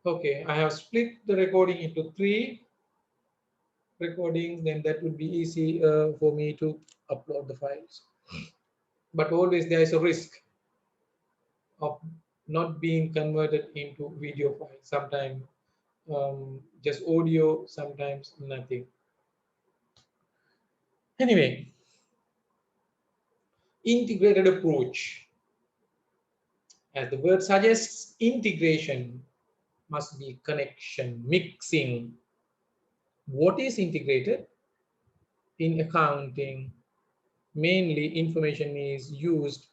Okay, I have split the recording into 3 recordings, then that would be easy for me to upload the files. But always there is a risk of not being converted into video file. Sometimes just audio, sometimes nothing. Anyway, integrated approach. As the word suggests, integration must be connection, mixing. What is integrated? In accounting, mainly information is used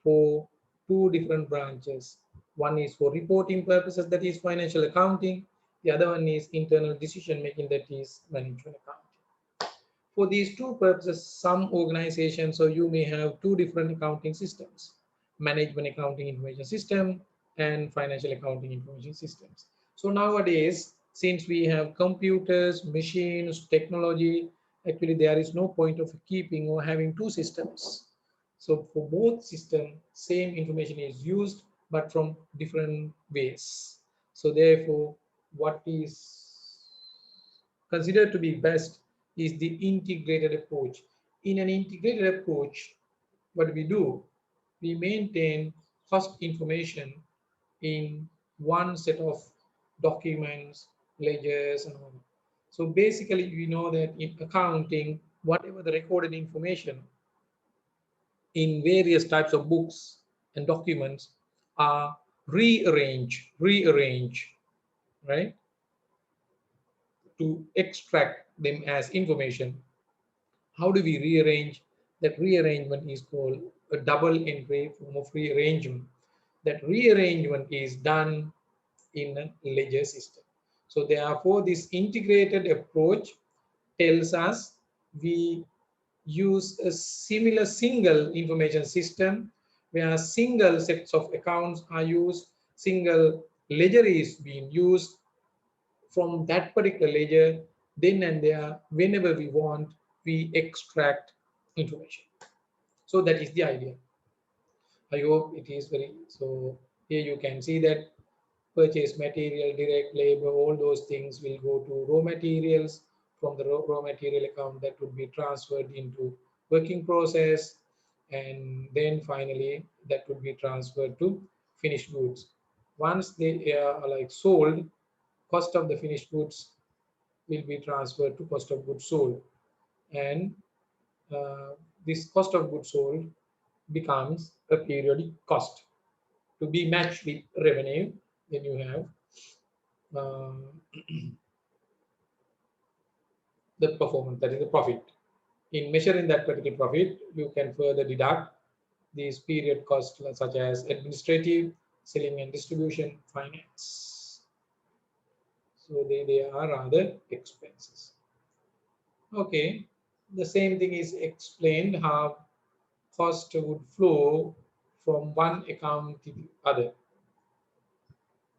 for 2 different branches. One is for reporting purposes, that is financial accounting. The other one is internal decision making, that is management accounting. For these 2 purposes, some organizations, so you may have 2 different accounting systems: management accounting information system and financial accounting information systems. So nowadays, since we have computers, machines, technology, actually there is no point of keeping or having 2 systems. So for both systems, same information is used, but from different ways. So therefore, what is considered to be best is the integrated approach. In an integrated approach, what we do, we maintain cost information in one set of documents, ledgers, and all. So basically, we know that in accounting, whatever the recorded information in various types of books and documents are rearranged, right, to extract them as information. How do we rearrange? That rearrangement is called a double entry form of rearrangement. That rearrangement is done in a ledger system. So therefore, this integrated approach tells us we use a similar single information system where single sets of accounts are used, single ledger is being used. From that particular ledger, then and there, whenever we want, we extract information. So that is the idea. I hope it is very so. Here you can see that purchase material, direct labor, all those things will go to raw materials. From the raw material account, that would be transferred into working process, and then finally that would be transferred to finished goods. Once they are like sold, cost of the finished goods will be transferred to cost of goods sold, and uh, this cost of goods sold becomes a periodic cost to be matched with revenue. Then you have uh, the performance, that is the profit. In measuring that particular profit, you can further deduct these period costs such as administrative, selling and distribution, finance. So they are other expenses. Okay, the same thing is explained how cost would flow from one account to the other.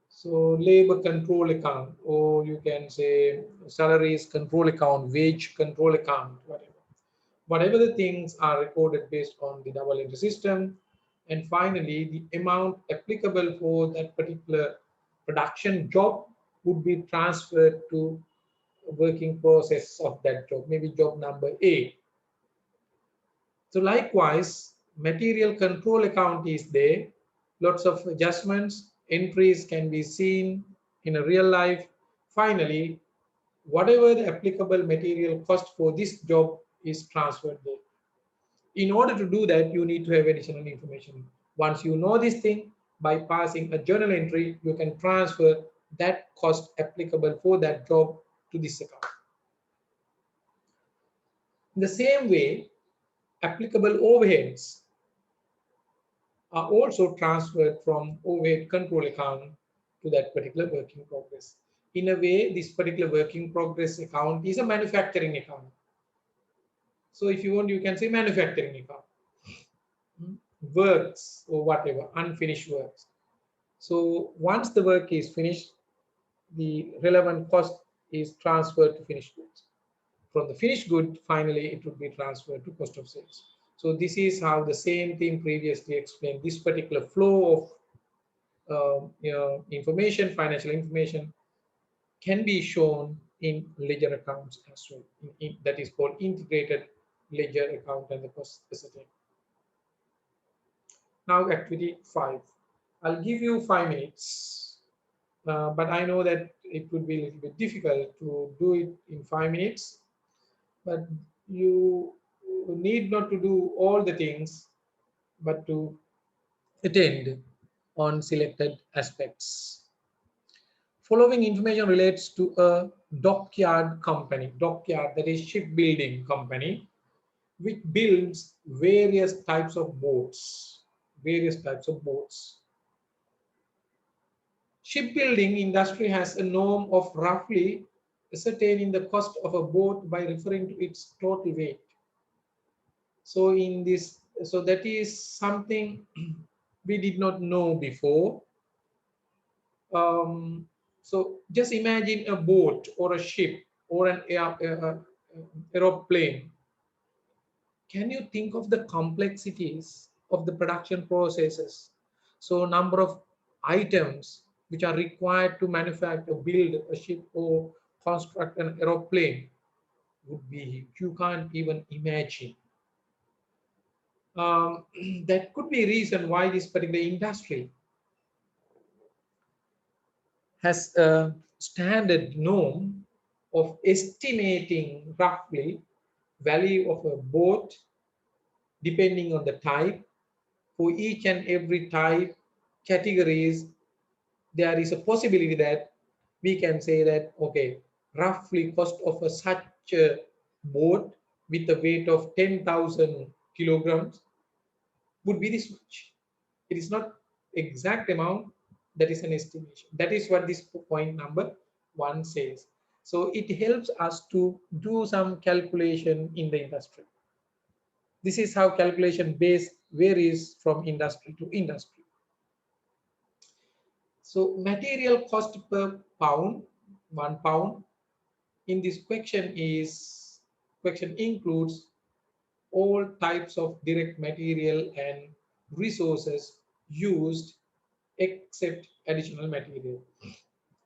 So labor control account, or you can say salaries control account, wage control account, whatever. Whatever the things are recorded based on the double entry system. And finally, the amount applicable for that particular production job would be transferred to a working process of that job, maybe job number A. So likewise, material control account is there. Lots of adjustments, entries can be seen in a real life. Finally, whatever the applicable material cost for this job is transferred there. In order to do that, you need to have additional information. Once you know this thing, by passing a journal entry, you can transfer that cost applicable for that job to this account. In the same way, applicable overheads are also transferred from overhead control account to that particular work in progress. In a way, this particular work in progress account is a manufacturing account. So if you want, you can say manufacturing account. Works or whatever, unfinished works. So once the work is finished, the relevant cost is transferred to finished goods. From the finished good, finally, it would be transferred to cost of sales. So this is how the same thing previously explained. This particular flow of information, financial information can be shown in ledger accounts as well. That is called integrated ledger account and the cost ascertain. Now activity 5. I'll give you 5 minutes, but I know that it would be a little bit difficult to do it in 5 minutes, but you need not to do all the things, but to attend on selected aspects. Following information relates to a dockyard company, dockyard, that is shipbuilding company, which builds various types of boats, various types of boats. Shipbuilding industry has a norm of roughly ascertaining the cost of a boat by referring to its total weight. So in this, so that is something we did not know before. So just imagine a boat or a ship or an aeroplane. Can you think of the complexities of the production processes? So number of items which are required to manufacture, build a ship or construct an aeroplane would be, you can't even imagine. That could be a reason why this particular industry has a standard norm of estimating roughly value of a boat depending on the type. For each and every type categories, there is a possibility that we can say that, okay, roughly cost of a such a boat with a weight of 10,000 kilograms would be this much. It is not exact amount, that is an estimation. That is what this point number 1 says. So it helps us to do some calculation in the industry. This is how calculation base varies from industry to industry. So material cost per pound, 1 pound, in this question includes all types of direct material and resources used except additional material.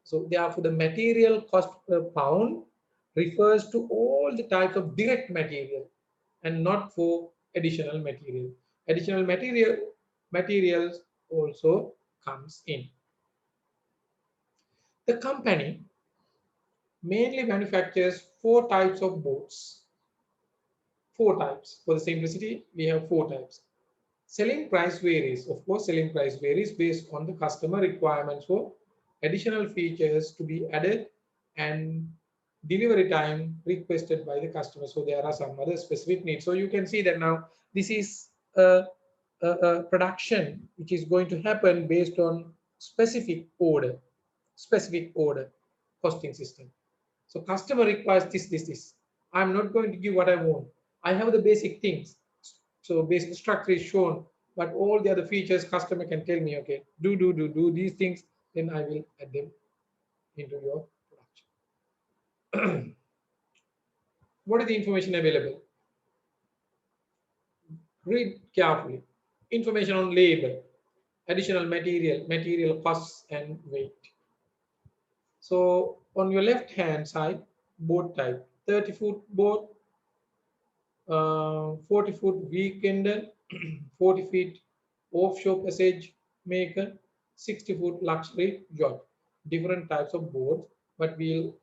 So therefore, the material cost per pound refers to all the types of direct material and not for additional material. Additional materials also comes in. The company mainly manufactures 4 types of boats. 4 types. For the simplicity, we have 4 types. Selling price varies. Of course, selling price varies based on the customer requirements for additional features to be added and delivery time requested by the customer. So there are some other specific needs. So you can see that now this is a production which is going to happen based on specific order costing system. So customer requires this. I'm not going to give what I want. I have the basic things. So basic structure is shown, but all the other features customer can tell me, okay, do these things, then I will add them into your production. What is the information available? Read carefully. Information on labor, additional material costs and weight. So on your left hand side, boat type, 30-foot boat, 40-foot weekender, 40 feet offshore passage maker, 60-foot luxury yacht. Different types of boats, but we'll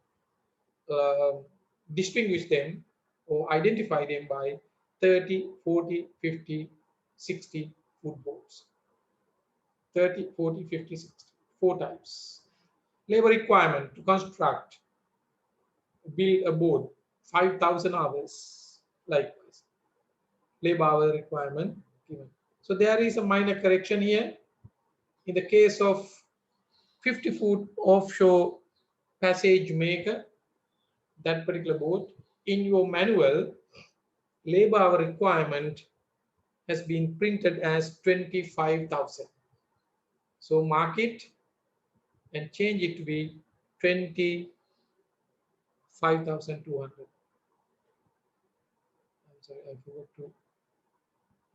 distinguish them or identify them by 30, 40, 50, 60 foot boats. 30, 40, 50, 60. 4 types. Labor requirement to construct, build a boat, 5,000 hours. Likewise, labor hour requirement given. So there is a minor correction here. In the case of 50-foot offshore passage maker, that particular boat, in your manual, labor hour requirement has been printed as 25,000. So mark it and change it to be 25,200. I'm sorry, I forgot to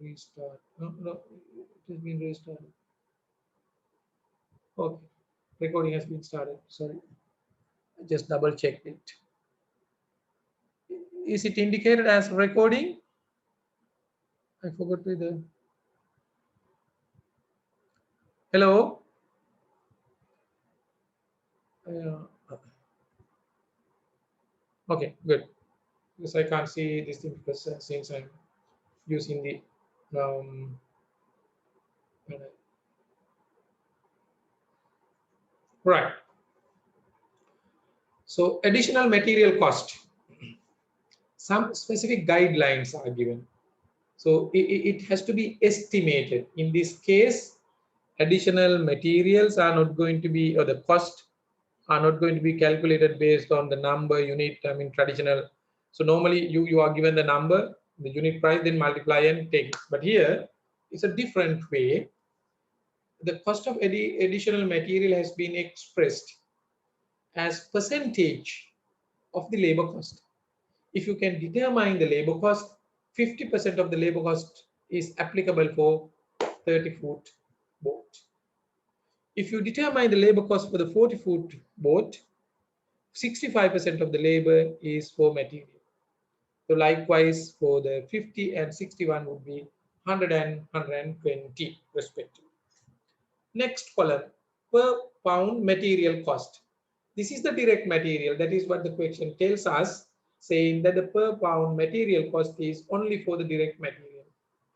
restart. No, it has been restarted. Okay, recording has been started. Sorry, I just double checked it. Is it indicated as recording? I forgot with the hello. Okay, good. Because I can't see this thing because since I'm using the um, right. So additional material cost. Some specific guidelines are given. So it has to be estimated. In this case, additional materials are not going to be, or the cost are not going to be calculated based on the number unit. I mean, traditional. So normally you are given the number, the unit price, then multiply and take it. But here it's a different way. The cost of additional material has been expressed as percentage of the labor cost. If you can determine the labor cost, 50% of the labor cost is applicable for 30-foot boat. If you determine the labor cost for the 40-foot boat, 65% of the labor is for material. So likewise for the 50 and 61 would be 100 and 120 respectively. Next column, per pound material cost. This is the direct material. That is what the question tells us, saying that the per pound material cost is only for the direct material.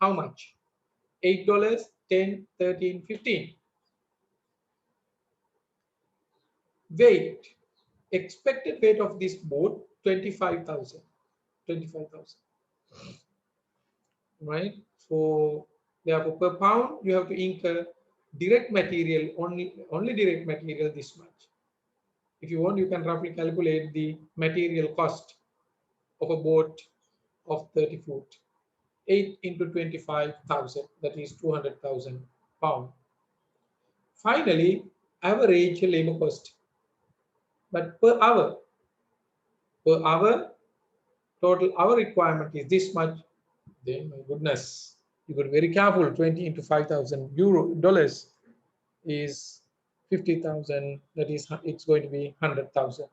How much? $8, 10, 13, 15. Weight. Expected weight of this boat, 25,000. 25,000. Right? So therefore per pound you have to incur direct material, only direct material this much. If you want, you can roughly calculate the material cost of a boat of 30 foot. 8 into 25,000, that is 200,000 pound. Finally, average labor cost. But per hour, total hour requirement is this much. Then, my goodness, you got to be very careful. 20 into 5,000 euro dollars is 50,000. That is, it's going to be 100,000.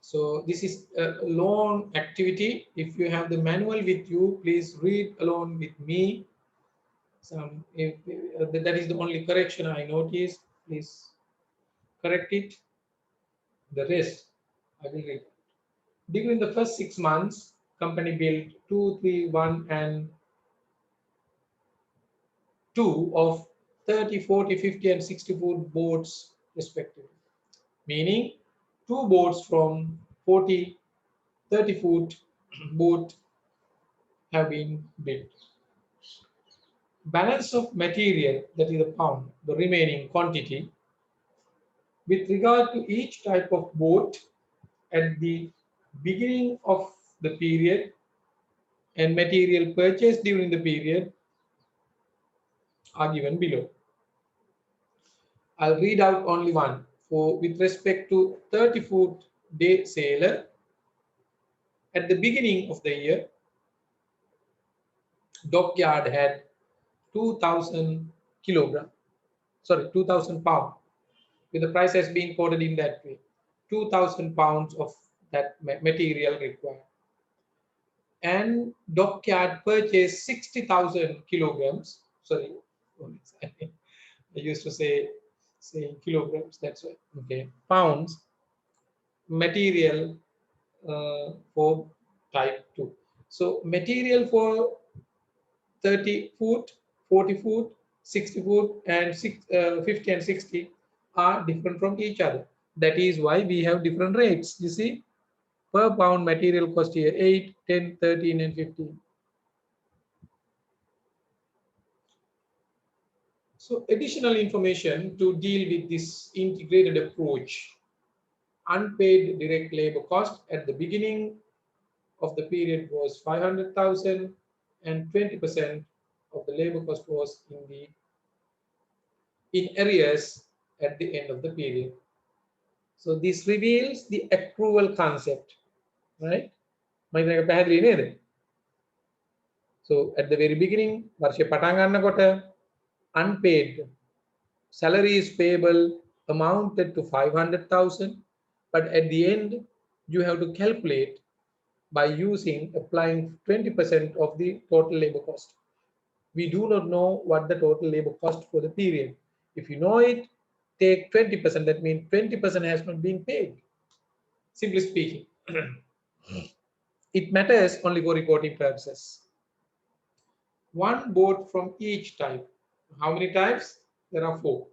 So this is a long activity. If you have the manual with you, please read along with me. That is the only correction I noticed. Please correct it. The rest I will read. During the first 6 months, company built 2, 3, 1, and 2 of 30, 40, 50, and 60-foot boats respectively. Meaning 2 boats from 40, 30-foot boat have been built. Balance of material, that is the pound, the remaining quantity, with regard to each type of boat at the beginning of the period and material purchased during the period are given below. I'll read out only one. For with respect to 30-foot day sailor, at the beginning of the year, dockyard had 2,000 kilogram, sorry, 2,000 pound. With the price has been quoted in that way, 2,000 pounds of that material required. And dockyard purchased 60,000 kilograms. Sorry, I used to say kilograms. That's why. Okay, pounds material for type 2. So material for 30 foot, 40 foot, 60 foot, and 50 and 60 are different from each other. That is why we have different rates. You see, per pound material cost here 8, 10, 13, and 15. So additional information to deal with this integrated approach. Unpaid direct labor cost at the beginning of the period was 500,000 and 20% of the labor cost was in arrears at the end of the period. So this reveals the accrual concept, right? So at the very beginning, varshe patan gannakota unpaid salaries payable amounted to 500,000, but at the end you have to calculate by applying 20% of the total labor cost. We do not know what the total labor cost for the period. If you know it, take 20%. That means 20% has not been paid. Simply speaking, it matters only for reporting purposes. One boat from each type. How many types? There are four.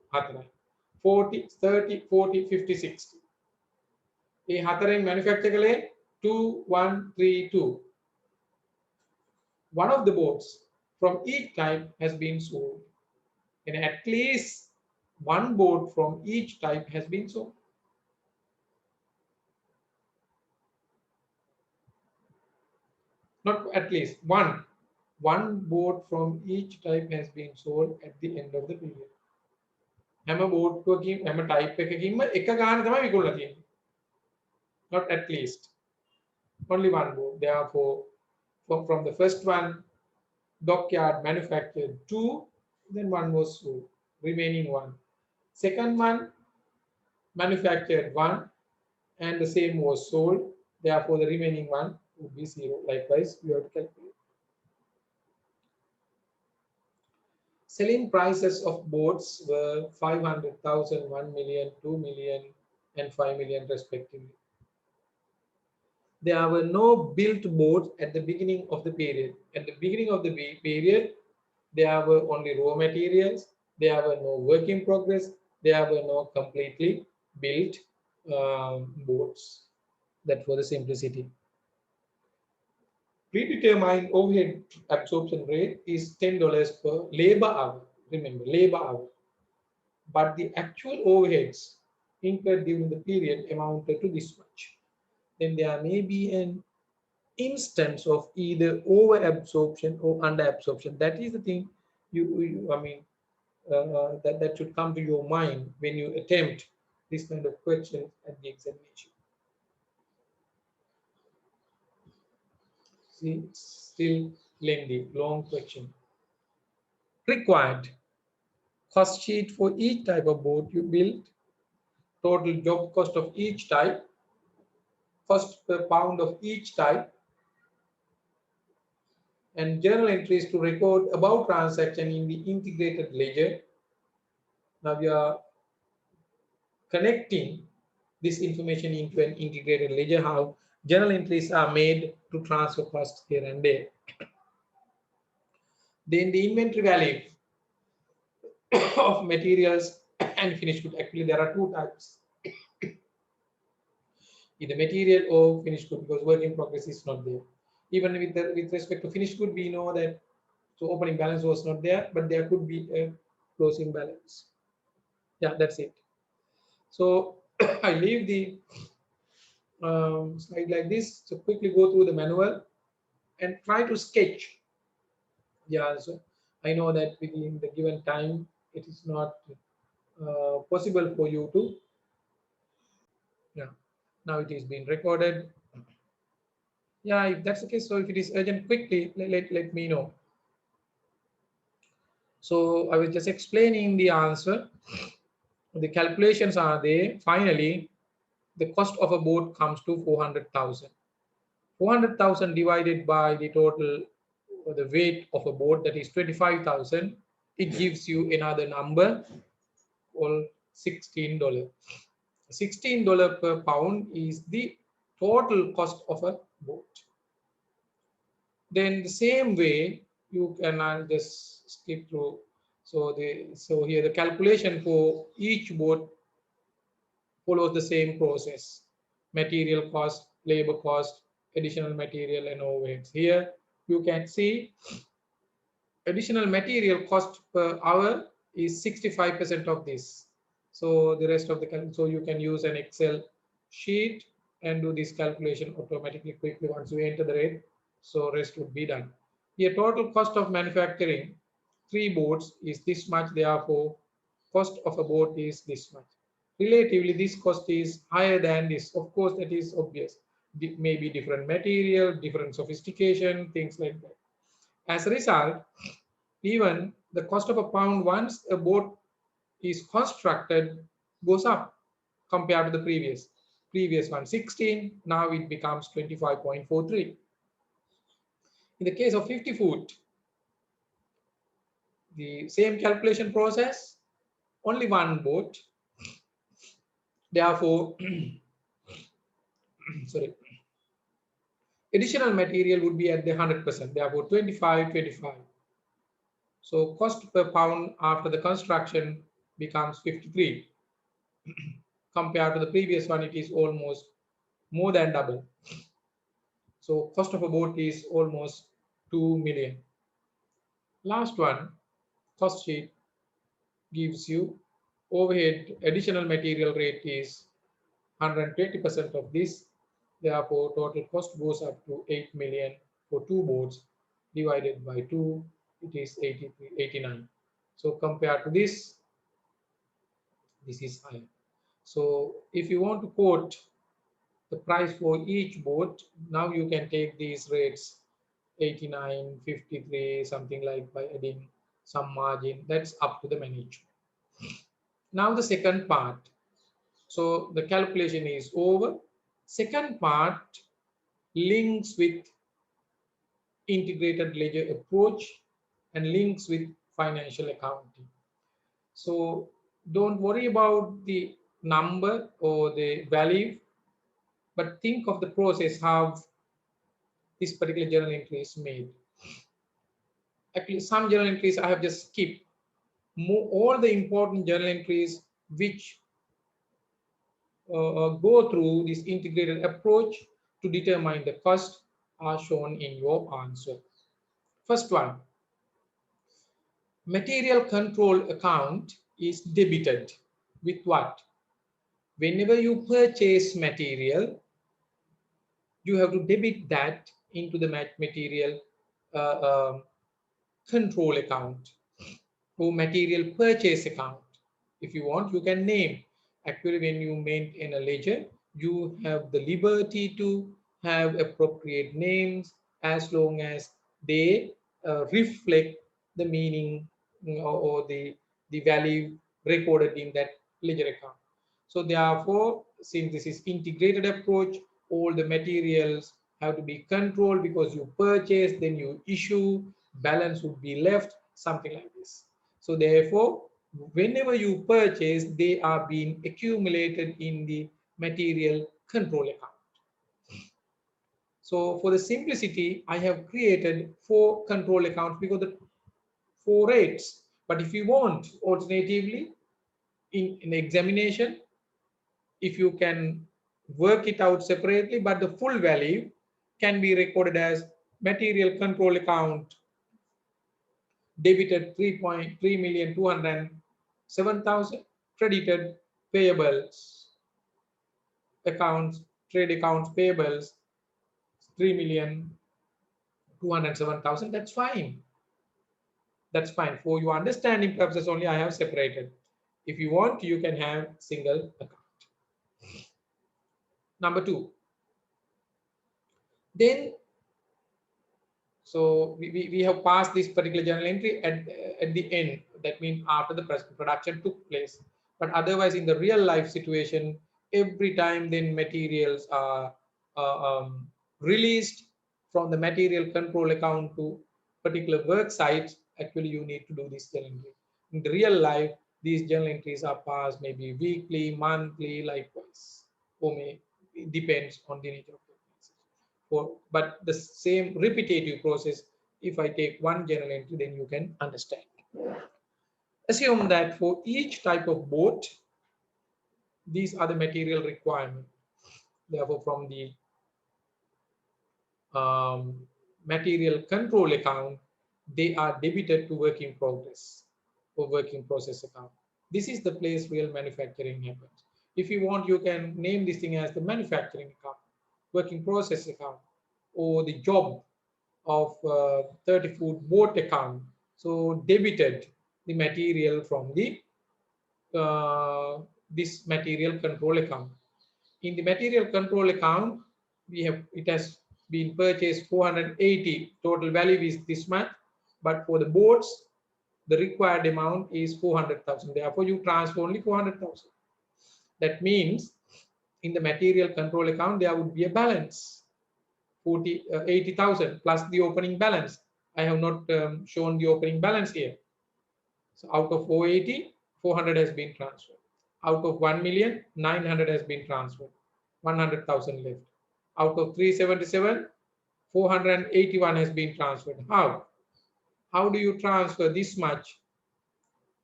40, 30, 40, 50, 60. A hataring manufacturer 2, 1, 3, 2. One of the boats from each type has been sold. And at least one boat from each type has been sold. Not at least one. One boat from each type has been sold at the end of the period. හැම බෝට්ටුවකින් හැම type එකකින්ම එක ගාන තමයි විකුණලා තියෙන්නේ. Not at least. Only one boat. Therefore, from the first one, dockyard manufactured 2, then one was sold. Remaining 1. Second one, manufactured 1, and the same was sold. Therefore, the remaining 1 would be 0. Likewise, you have to calculate. Selling prices of boats were 500,000, 1 million, 2 million, and 5 million respectively. There were no built boats at the beginning of the period. At the beginning of the period, there were only raw materials, there were no work in progress, there were no completely built boats. That for the simplicity. Predetermined overhead absorption rate is $10 per labor hour. Remember, labor hour. But the actual overheads incurred during the period amounted to this much. Then there may be an instance of either over absorption or under absorption. That is the thing that should come to your mind when you attempt this kind of question at the examination. See, still lengthy, long question. Required cost sheet for each type of boat you build, total job cost of each type, cost per pound of each type, and journal entries to record about transaction in the integrated ledger. Now we are connecting this information into an integrated ledger, how journal entries are made to transfer costs here and there. Then the inventory value of materials and finished good. Actually, there are two types. Either material or finished good, because work in progress is not there. Even with respect to finished good, we know that so opening balance was not there, but there could be a closing balance. Yeah, that's it. So I leave the slide like this. So quickly go through the manual and try to sketch. Yeah, so I know that within the given time, it is not possible for you to. Yeah, now it is being recorded. Yeah, if that's the case, so if it is urgent, quickly let me know. So I was just explaining the answer. The calculations are there. Finally, the cost of a boat comes to 400,000. 400,000 divided by the total, or the weight of a boat, that is 25,000. It gives you another number called $16. $16 per pound is the total cost of a boat. Then the same way you can, I'll just skip through. So here the calculation for each boat follows the same process: material cost, labor cost, additional material, and overheads. Here you can see additional material cost per hour is 65% of this. So the rest of the so you can use an Excel sheet and do this calculation automatically quickly once you enter the rate. So rest would be done. Here total cost of manufacturing 3 boats is this much. Therefore, cost of a boat is this much. Relatively, this cost is higher than this. Of course, that is obvious. Maybe different material, different sophistication, things like that. As a result, even the cost of a pound once a boat is constructed goes up compared to the previous one 16, now it becomes 25.43. In the case of 50 foot, the same calculation process, only one boat, therefore sorry, additional material would be at the 100%, therefore 25. So cost per pound after the construction becomes 53. Compared to the previous one, it is almost more than double. So cost of a boat is almost 2 million. Last one, cost sheet gives you overhead additional material rate is 120% of this. Therefore, total cost goes up to 8 million for two boats divided by 2, it is 89. So compared to this is higher. So if you want to quote the price for each boat, now you can take these rates 89, 53, something like by adding some margin. That's up to the manager. Now the second part. So the calculation is over. Second part links with integrated ledger approach and links with financial accounting. So don't worry about the number or the value, but think of the process how this particular journal entry is made. Actually, some journal entries I have just skipped. All the important journal entries which go through this integrated approach to determine the cost are shown in your answer. First one, material control account is debited with what? Whenever you purchase material, you have to debit that into the material uh, control account or material purchase account. If you want, you can name. Actually, when you maintain a ledger, you have the liberty to have appropriate names as long as they reflect the meaning or the value recorded in that ledger account. So therefore, since this is integrated approach, all the materials have to be controlled because you purchase, then you issue, balance would be left, something like this. So therefore, whenever you purchase, they are being accumulated in the material control account. So for the simplicity, I have created 4 control accounts because the 4 rates. But if you want, alternatively, in examination, if you can work it out separately, but the full value can be recorded as material control account debited 3.3,207,000, credited payables accounts, trade accounts payables 3,207,000. That's fine. That's fine. For your understanding purposes only, I have separated. If you want, you can have single account. Number 2. Then, so we have passed this particular journal entry at the end. That means after the production took place. But otherwise, in the real life situation, every time then materials are released from the material control account to particular work sites, actually you need to do this journal entry. In the real life, these journal entries are passed maybe weekly, monthly, likewise, or may it depends on the nature of the organization. But the same repetitive process, if I take one journal entry, then you can understand. Assume that for each type of boat, these are the material requirements. Therefore, from the material control account, they are debited to work in progress or work in process account. This is the place real manufacturing happens. If you want, you can name this thing as the manufacturing account, work in process account, or the job of 30-foot boat account. So debited the material from the this material control account. In the material control account, we have it has been purchased 480. Total value is this much, but for the boats, the required amount is 400,000. Therefore, you transfer only 400,000. That means in the material control account, there would be a balance 80,000 plus the opening balance. I have not shown the opening balance here. So out of 480, 400 has been transferred. Out of 1,900,000 has been transferred. 100,000 left. Out of 377, 481 has been transferred. How? How do you transfer this much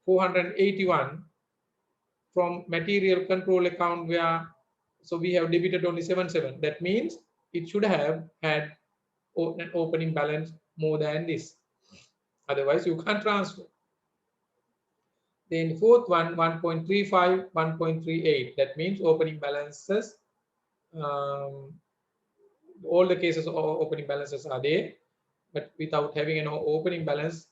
481 from material control account where, so we have debited only 77. That means it should have had an opening balance more than this. Otherwise, you can't transfer. Then fourth one, 1.35, 1.38. That means opening balances. All the cases of opening balances are there, but without having an opening balance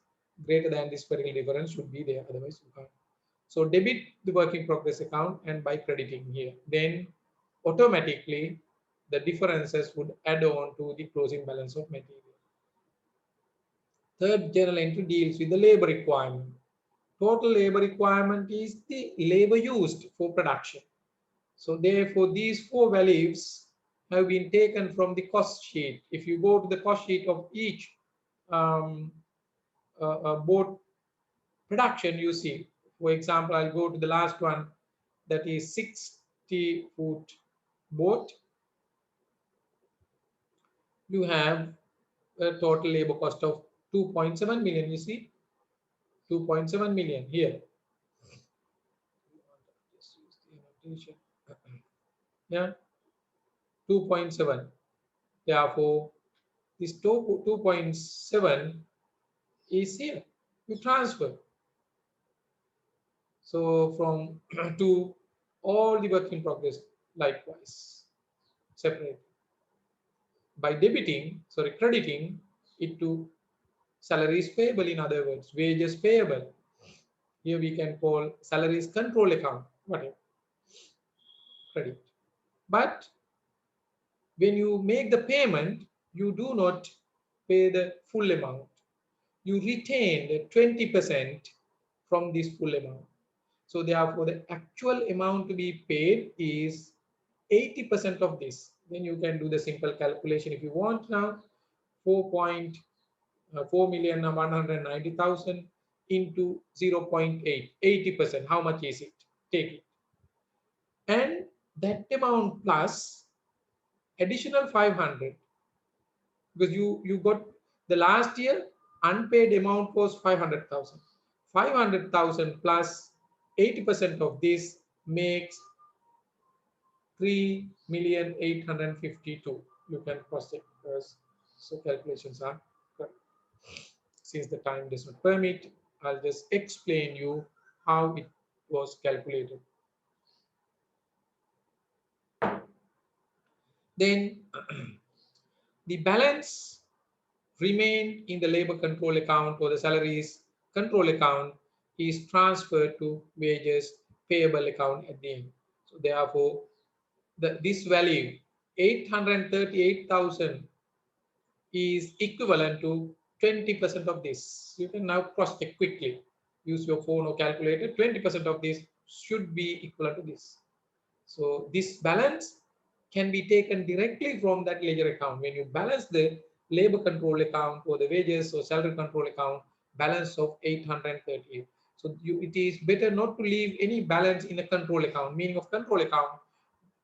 greater than this particular difference should be there. Otherwise, you can't. So debit the work in progress account, and by crediting here, then automatically the differences would add on to the closing balance of material. Third journal entry deals with the labor requirement. Total labor requirement is the labor used for production. So therefore, these four values have been taken from the cost sheet. If you go to the cost sheet of each boat production, you see, for example, I'll go to the last one, that is 60-foot boat. You have a total labor cost of 2.7 million. You see, 2.7 million here. Yeah, 2.7. Therefore, this 2.7 is here. You transfer. So from to all the work in progress, likewise, separate. By crediting it to salaries payable, in other words, wages payable. Here we can call salaries control account, whatever, credit. But when you make the payment, you do not pay the full amount. You retain the 20% from this full amount. So therefore, the actual amount to be paid is 80% of this. Then you can do the simple calculation if you want now. 4,190,000 into 0.8, 80%. How much is it? Take it. And that amount plus additional 500, because you got the last year unpaid amount was 500,000. 500,000 plus 80% of this makes 3,852,000. You can cross check because so calculations are correct. Since the time does not permit, I'll just explain you how it was calculated. Then the balance remained in the labor control account or the salaries control account is transferred to wages payable account at the end. So therefore, this value 838,000 is equivalent to 20% of this. You can now cross check quickly. Use your phone or calculator. 20% of this should be equivalent to this. So this balance can be taken directly from that ledger account. When you balance the labor control account or the wages or salary control account, balance of 838. So it is better not to leave any balance in a control account. Meaning of control account,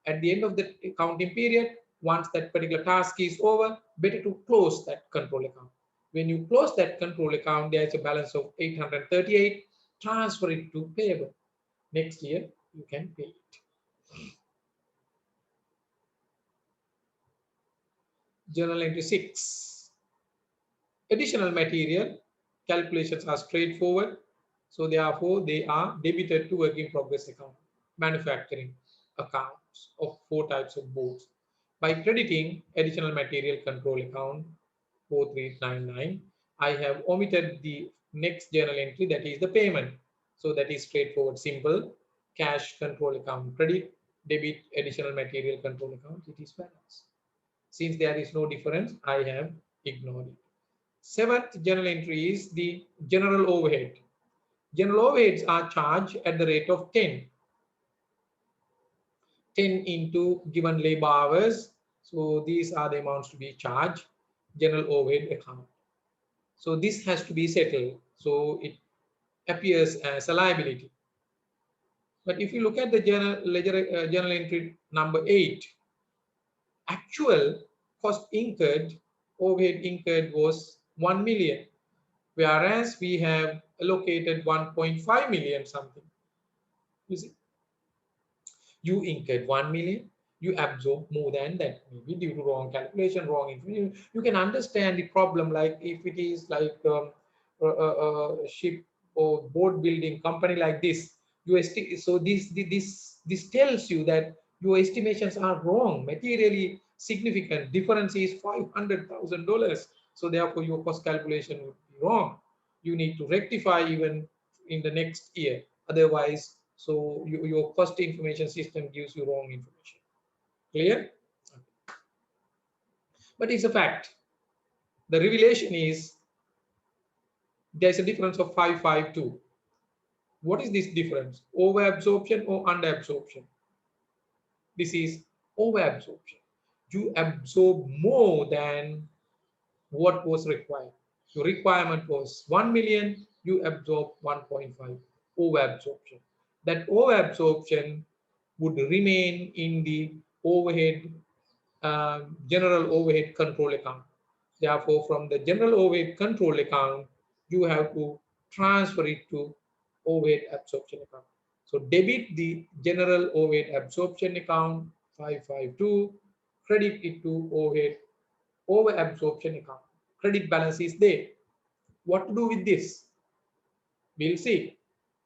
at the end of the accounting period, once that particular task is over, better to close that control account. When you close that control account, there is a balance of 838, transfer it to payable. Next year, you can pay it. Journal entry 6. Additional material calculations are straightforward. So therefore, they are debited to work in progress account. Manufacturing accounts of 4 types of boats. By crediting additional material control account 4399, I have omitted the next journal entry, that is the payment. So that is straightforward, simple. Cash control account credit, debit additional material control account, it is balance. Since there is no difference, I have ignored it. Seventh journal entry is the general overhead. General overheads are charged at the rate of 10 into given labor hours. So these are the amounts to be charged, general overhead account. So this has to be settled. So it appears as a liability. But if you look at the journal entry number 8, actual cost incurred, overhead incurred was 1 million, whereas we have allocated 1.5 million something. You see, you incurred 1 million, you absorb more than that, maybe due to wrong calculation, wrong information. You can understand the problem, like if it is like a ship or boat building company like this, so this tells you that your estimations are wrong, materially significant. Difference is $500,000. So therefore your cost calculation would be wrong. You need to rectify even in the next year. Otherwise, so your cost information system gives you wrong information. Clear? But it's a fact. The revelation is there's a difference of 552. What is this difference? Overabsorption or underabsorption? This is overabsorption. You absorb more than what was required. Your requirement was 1 million, you absorb 1.5. Overabsorption. That overabsorption would remain in the overhead, general overhead control account. Therefore, from the general overhead control account, you have to transfer it to overhead absorption account. So debit the general overhead absorption account 552, credit it to overhead over absorption account. Credit balance is there. What to do with this? We'll see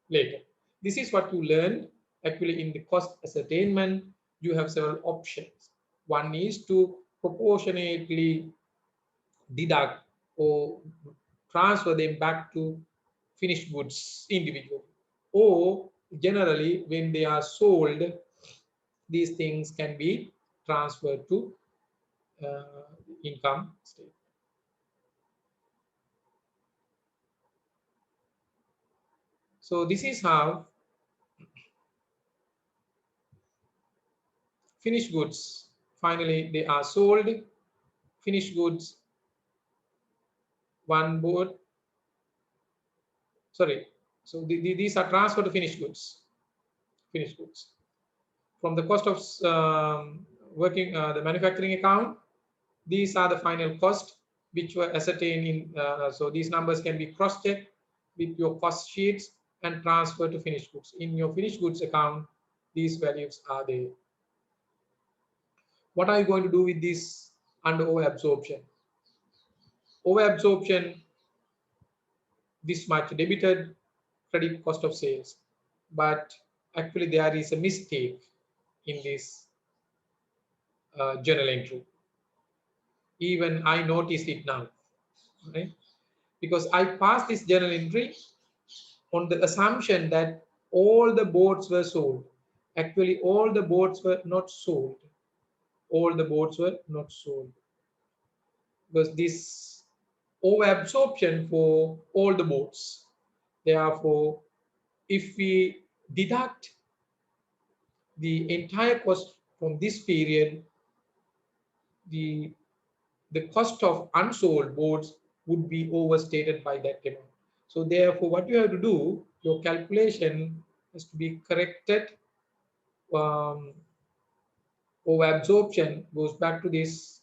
later. This is what you learned actually in the cost ascertainment. You have several options. One is to proportionately deduct or transfer them back to finished goods individually, or generally when they are sold, these things can be transferred to income statement. So this is how finished goods, finally they are sold. Finished goods, one board, sorry, so these are transferred to finished goods. Finished goods from the cost of working the manufacturing account. These are the final cost which were ascertained in, so these numbers can be cross-checked with your cost sheets and transferred to finished goods. In your finished goods account, these values are there. What are you going to do with this under overabsorption? Overabsorption, this much debited, credit cost of sales. But actually there is a mistake in this journal entry. Even I noticed it now, right? Because I passed this journal entry on the assumption that all the boards were sold. Actually, all the boards were not sold. All the boards were not sold. Because this overabsorption for all the boards. Therefore, if we deduct the entire cost from this period, the cost of unsold boards would be overstated by that amount. So therefore, what you have to do, your calculation has to be corrected. Over absorption goes back to this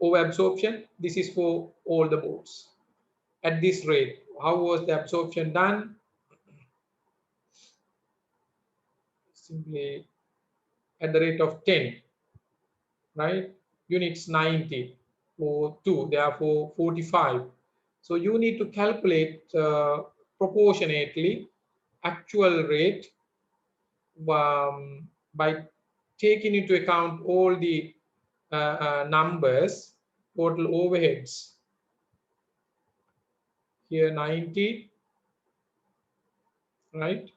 over absorption. This is for all the boards at this rate. How was the absorption done? Simply at the rate of 10, right? Units 90 for 2, therefore 45. So you need to calculate proportionately actual rate by taking into account all the numbers, total overheads. Here 90, right?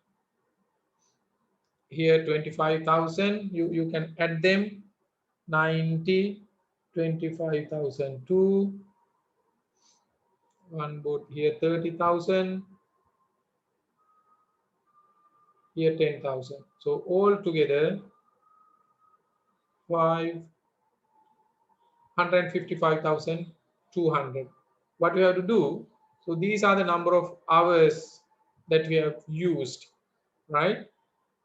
here 25,000. You can add them. 90, 25,002. One boat here 30,000. Here 10,000. So all together 155,200. What we have to do, so these are the number of hours that we have used, right?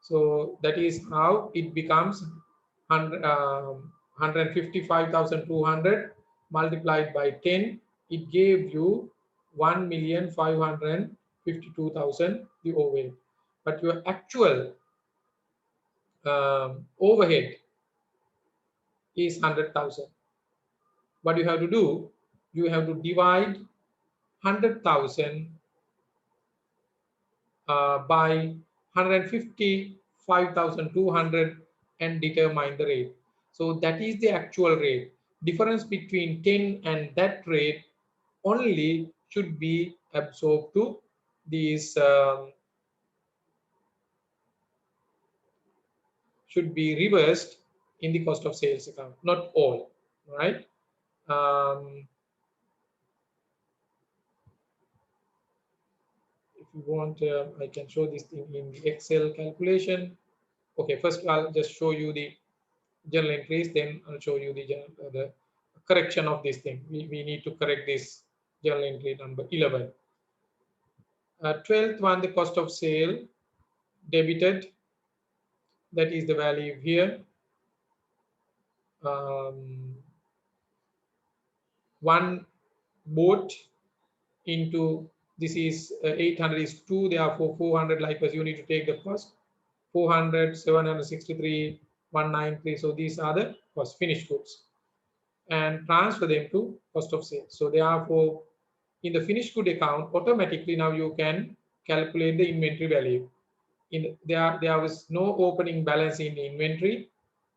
So that is how it becomes 155,200 multiplied by 10. It gave you 1,552,000 the overhead. But your actual overhead is 100,000. What you have to do, you have to divide 100,000 by 155,200 and determine the rate. So that is the actual rate. Difference between 10 and that rate only should be absorbed to these should be reversed in the cost of sales account, not all, right? If you want, I can show this thing in the Excel calculation. Okay, first I'll just show you the journal entries, then I'll show you the correction of this thing. We need to correct this journal entry number 11. 12th one, the cost of sale debited, that is the value here. One boat into this is 800 is 2, therefore 400, likewise you need to take the first 400, 763, 193. So these are the cost finished goods and transfer them to cost of sales. So therefore, in the finished good account, automatically now you can calculate the inventory value. There was no opening balance in the inventory.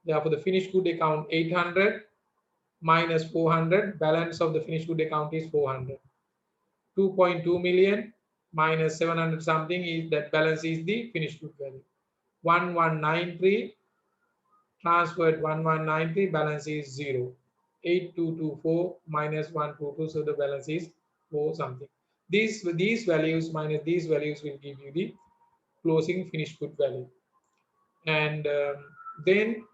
Therefore, the finished good account 800 minus 400, balance of the finished good account is 400. 2.2 million minus 700 something is that balance is the finished good value. 1193 transferred 1193, balance is 0. 8224 minus 122, so the balance is 4 something. These values minus these values will give you the closing finished good value. And then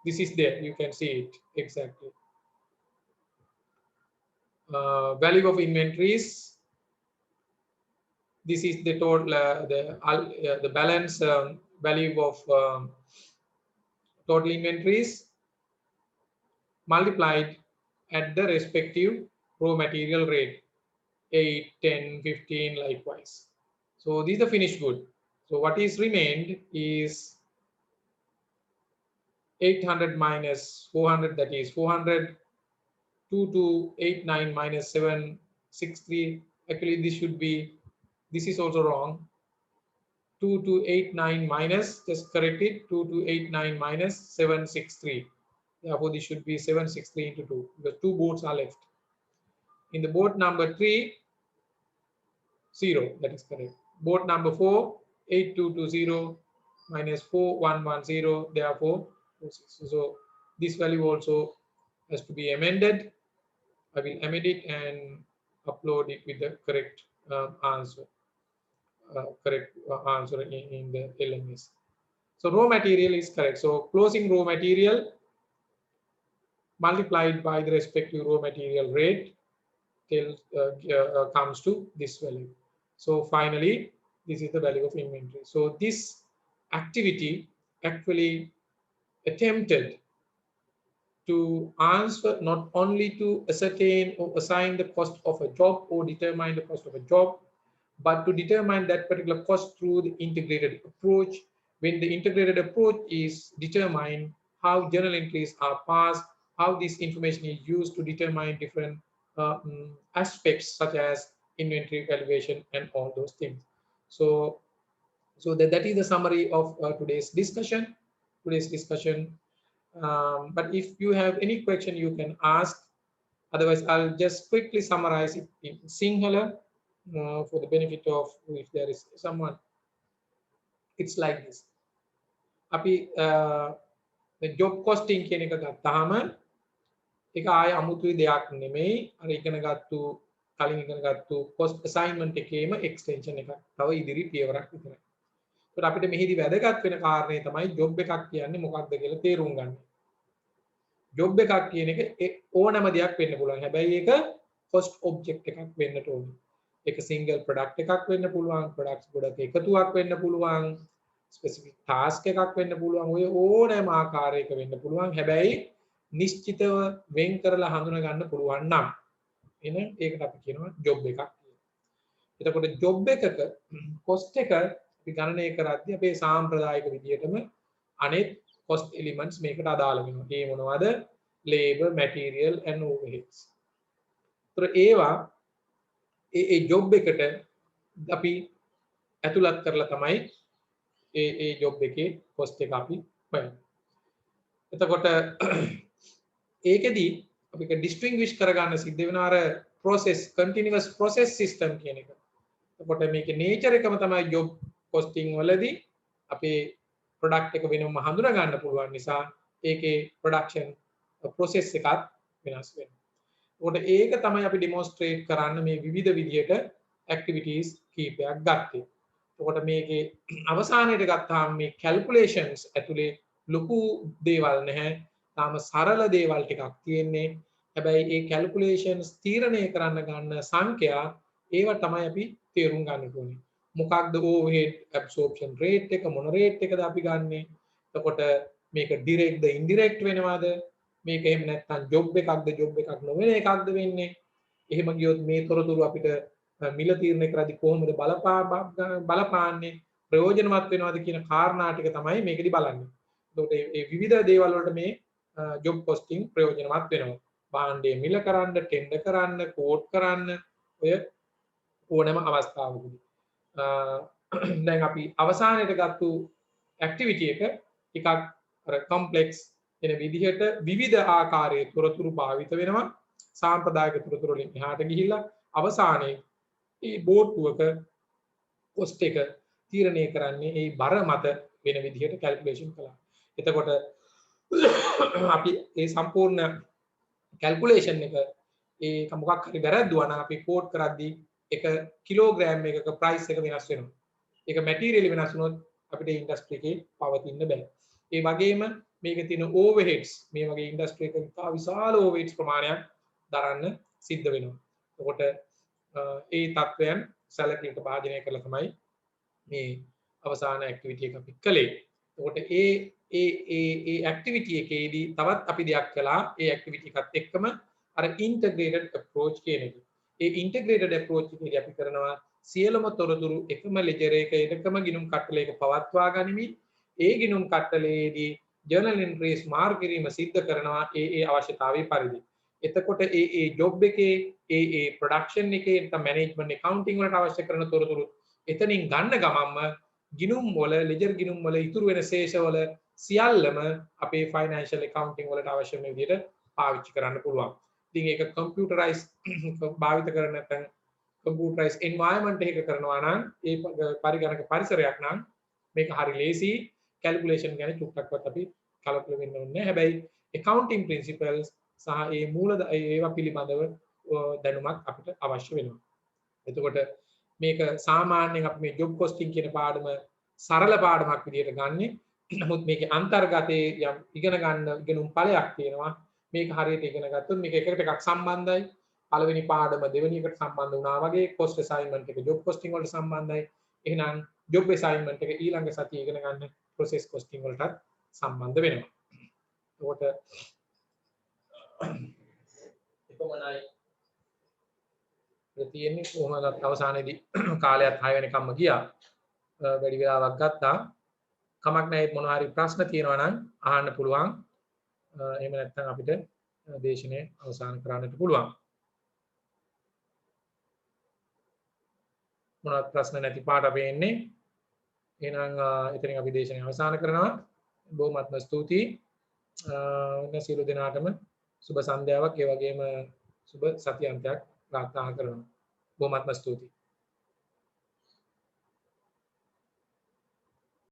this is there, you can see it exactly. Value of inventories. This is the total, the balance value of total inventories multiplied at the respective raw material rate, 8, 10, 15, likewise. So these are finished good. So what is remained is 800 minus 400, that is 400. 2289 minus 763. Actually, this should be, this is also wrong. 2289 minus, just correct it, 2289 minus 763. Therefore, this should be 763 into 2, because 2 boats are left. In the boat number 3, 0, that is correct. Boat number 4, 8220 minus 4110, therefore, so this value also has to be amended. I will amend it and upload it with the correct answer. Correct answer in the LMS. So raw material is correct. So closing raw material multiplied by the respective raw material rate till comes to this value. So finally, this is the value of inventory. So this activity actually attempted to answer not only to ascertain or assign the cost of a job or determine the cost of a job, but to determine that particular cost through the integrated approach. When the integrated approach is determined, how journal entries are passed, how this information is used to determine different aspects such as inventory valuation and all those things. So that is the summary of today's discussion. But if you have any question, you can ask. Otherwise, I'll just quickly summarize it in Sinhala for the benefit of if there is someone. It's like this. අපි job costing කියන එක ගත්තාම ඒක ආය අමුතුයි දෙයක් නෙමෙයි. අර ඉගෙනගත්තු කලින් ඉගෙනගත්තු කොස්ට් අසයින්මන්ට් එකේම එක්ස්ටෙන්ෂන් එකක්. තව ඉදිරි පියවරක් විතරයි. ඒත් අපිට මෙහිදී වැදගත් වෙන කාරණේ තමයි ජොබ් එකක් කියන්නේ මොකක්ද කියලා තේරුම් ගන්න. ජොබ් එකක් කියන එක ඕනම දෙයක් වෙන්න පුළුවන්. හැබැයි ඒක කොස්ට් ඔබ්ජෙක්ට් එකක් වෙන්න ඕනේ. ඒක සිංගල් ප්‍රොඩක්ට් එකක් වෙන්න පුළුවන්. ප්‍රොඩක්ට්ස් ගොඩක එකතුවක් වෙන්න පුළුවන්. ස්පෙસિෆික් ටාස්ක් එකක් වෙන්න පුළුවන්. ඔය ඕනෑම ආකාරයක වෙන්න පුළුවන්. හැබැයි නිශ්චිතව වෙන් කරලා හඳුනා ගන්න පුළුවන් නම් එහෙනම් ඒකට අපි කියනවා ජොබ් එකක් කියලා. එතකොට ජොබ් එකක කොස්ට් එක අපි ගණනය කරද්දී අපේ සාම්ප්‍රදායික විදිහටම අනෙක් cost elements මේකට අදාළ වෙනවා. ඒ මොනවද? labor, material and overheads. ඒතර ඒවා ඒ ජොබ් එකට අපි ඇතුළත් කරලා තමයි ඒ ජොබ් එකේ cost එක අපි හොයන්නේ. එතකොට ඒකෙදි අපි distinguish කරගන්න සිද්ධ වෙන අර process continuous process system කියන එක. එතකොට මේකේ nature එකම තමයි job costing වලදී අපේ product එක වෙනම හඳුනා ගන්න පුළුවන් නිසා ඒකේ production process එකත් වෙනස් වෙනවා. ඒකට ඒක තමයි අපි demonstrate කරන්න මේ විවිධ විදියට activities කීපයක් ගත්තේ. එතකොට මේකේ අවසානයේට ගත්තාම මේ calculations ඇතුලේ ලොකු දේවල් නැහැ. තාම සරල දේවල් ටිකක් තියෙන්නේ. හැබැයි ඒ calculations තීරණය කරන්න ගන්න සංඛ්‍යා ඒවා තමයි අපි තේරුම් ගන්න ඕනේ. මොකක්ද overhead absorption rate එක මොන rate එකද අපි ගන්නෙ? එතකොට මේක direct ද indirect වෙනවද? මේක එහෙම නැත්නම් job එකක්ද job එකක් නොවන එකක්ද වෙන්නේ? එහෙම ගියොත් මේ තොරතුරු අපිට මිල තීරණය කරද්දී කොහොමද බලපාන්නේ? ප්‍රයෝජනවත් වෙනවද කියන කාරණා ටික තමයි මේකෙදි බලන්නේ. එතකොට මේ විවිධ දේවල් වලට මේ job costing ප්‍රයෝජනවත් වෙනවා. භාණ්ඩයේ මිල කරන්න, ටෙන්ඩර් කරන්න, කෝට් කරන්න ඔය ඕනෑම අවස්ථාවකදී. දැන් අපි අවසානයේට ගත්තු ඇක්ටිවිටි එක ටිකක් අර කොම්ප්ලෙක්ස් වෙන විදිහට විවිධ ආකාරයේ තොරතුරු භාවිත වෙනවා. සාම්ප්‍රදායික තොරතුරු වලින් එහාට ගිහිල්ලා අවසානයේ මේ බෝඩ්ටුවක කොස්ට් එක තීරණය කරන්නේ ඒ බර මත වෙන විදිහට කැල්කියුලේෂන් කළා. එතකොට අපි මේ සම්පූර්ණ කැල්කියුලේෂන් එක ඒක මොකක් හරි වැරද්දුවා නම් අපි කෝඩ් කරද්දී එක කිලෝග්‍රෑම් එකක ප්‍රයිස් එක වෙනස් වෙනවා. ඒක මැටීරියල් වෙනස් වුණොත් අපිට ඉන්ඩස්ට්‍රි එකේ පවතින්න බෑ. ඒ වගේම මේකේ තියෙන ඕවර්හෙඩ්ස් මේ වගේ ඉන්ඩස්ට්‍රි එකක ඉතා විශාල ඕවර්හෙඩ්ස් ප්‍රමාණයක් දරන්න සිද්ධ වෙනවා. එතකොට ඒ තත්වයන් සැලකිලිට භාජනය කරලා තමයි මේ අවසාන ඇක්ටිවිටි එක අපි කළේ. එතකොට ඒ ඇක්ටිවිටි එකේදී තවත් අපි දෙයක් කළා. ඒ ඇක්ටිවිටි එකත් එක්කම අර ඉන්ටග්‍රේටඩ් අප්‍රෝච් කියන එක. ඒ ඉන්ටග්‍රේටඩ් අප්‍රෝච් එකේදී අපි කරනවා සියලුම තොරතුරු එකම ලෙජර් එකේ එකම ගිණුම් කට්ටලයක පවත්වා ගනිමින් ඒ ගිණුම් කට්ටලයේදී ජර්නල් එන්ට්‍රීස් මාර්ක් කිරීම සිද්ධ කරනවා ඒ අවශ්‍යතාවයේ පරිදි. එතකොට ඒ ජොබ් එකේ ඒ ප්‍රොඩක්ෂන් එකේ නැත්නම් මැනේජ්මන්ට් accounting වලට අවශ්‍ය කරන තොරතුරු එතනින් ගන්න ගමන්ම ගිණුම් වල ලෙජර් ගිණුම් වල ඉතුරු වෙන ශේෂ වල සියල්ලම අපේ ෆයිනෑන්ෂල් accounting වලට අවශ්‍ය වෙන විදිහට පාවිච්චි කරන්න පුළුවන්. ඉතින් ඒක කම්පියුටරයිස් භාවිත කරන නැත්නම් කම්පියුටරයිස් එන්වයරන්මන්ට් එකක කරනවා නම් ඒ පරිගණක පරිසරයක් නම් මේක හරි ලේසි. කැල්කියුලේෂන් ගැන චුට්ටක්වත් අපි කලබල වෙන්න ඕනේ නැහැ. හැබැයි accounting principles සහ ඒ මූල ඒවා පිළිබඳව දැනුමක් අපිට අවශ්‍ය වෙනවා. එතකොට මේක සාමාන්‍යයෙන් අපි මේ job costing කියන පාඩම සරල පාඩමක් විදිහට ගන්නෙ. නමුත් මේකේ අන්තර්ගතයේ යම් ඉගෙන ගන්න ඉගෙනුම් ඵලයක් තියෙනවා. මේක හරියට ඉගෙන ගත්තොත් මේක එකට එකක් සම්බන්ධයි. පළවෙනි පාඩම දෙවෙනි එකට සම්බන්ධ වුණා වගේ cost assignment එක job costing වලට සම්බන්ධයි. එහෙනම් job assignment එක ඊළඟ සතියේ ඉගෙන ගන්න process costing වලටත් සම්බන්ධ වෙනවා. ඒකට එපමණයි තියෙන්නේ. කොහොමද අවසානයේදී කාලයත් 6 වෙනකම්ම ගියා. වැඩි වෙලාවක් ගත්තා. කමක් නැහැ. මොනවා හරි ප්‍රශ්න තියෙනවා නම් අහන්න පුළුවන්. එහෙම නැත්නම් අපිට දේශනය අවසන් කරන්නට පුළුවන්. මොනවත් ප්‍රශ්න නැති පාට අපි එන්නේ. එහෙනම් එතනින් අපි දේශනය අවසන් කරනවා. බොහොමත්ම ස්තුතියි. සියලු දෙනාටම සුබ සන්ධ්‍යාවක් ඒ වගේම සුබ සතියන්තයක් ප්‍රාර්ථනා කරනවා. බොහොමත්ම ස්තුතියි.